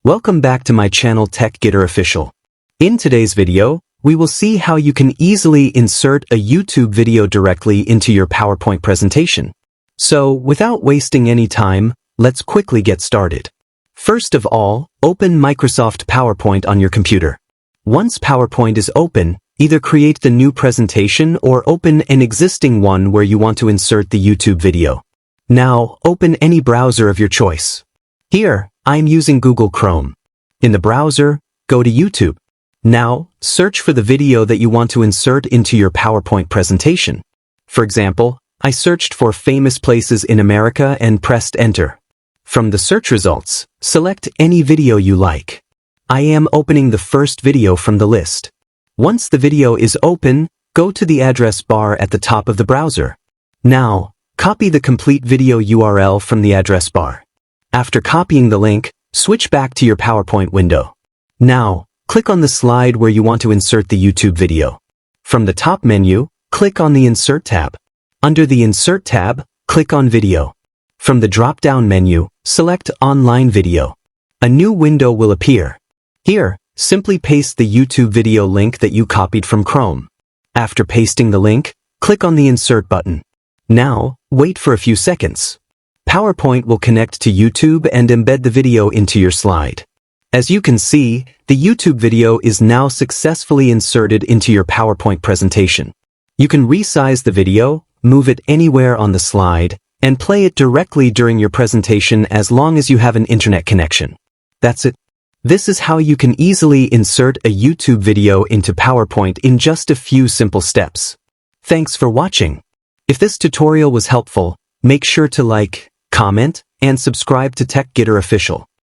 Welcome back to my channel Tech Getter Official. In today's video, we will see how you can easily insert a YouTube video directly into your PowerPoint presentation. So, without wasting any time, let's quickly get started. First of all, open Microsoft PowerPoint on your computer. Once PowerPoint is open, either create the new presentation or open an existing one where you want to insert the YouTube video. Now, open any browser of your choice. Here, I'm using Google Chrome. In the browser, go to YouTube. Now, search for the video that you want to insert into your PowerPoint presentation. For example, I searched for famous places in America and pressed enter. From the search results, select any video you like. I am opening the first video from the list. Once the video is open, go to the address bar at the top of the browser. Now, copy the complete video URL from the address bar. After copying the link, switch back to your PowerPoint window. Now, click on the slide where you want to insert the YouTube video. From the top menu, click on the Insert tab. Under the Insert tab, click on Video. From the drop-down menu, select Online Video. A new window will appear. Here, simply paste the YouTube video link that you copied from Chrome. After pasting the link, click on the Insert button. Now, wait for a few seconds. PowerPoint will connect to YouTube and embed the video into your slide. As you can see, the YouTube video is now successfully inserted into your PowerPoint presentation. You can resize the video, move it anywhere on the slide, and play it directly during your presentation as long as you have an internet connection. That's it. This is how you can easily insert a YouTube video into PowerPoint in just a few simple steps. Thanks for watching. If this tutorial was helpful, make sure to like, comment, and subscribe to Tech Getter Official.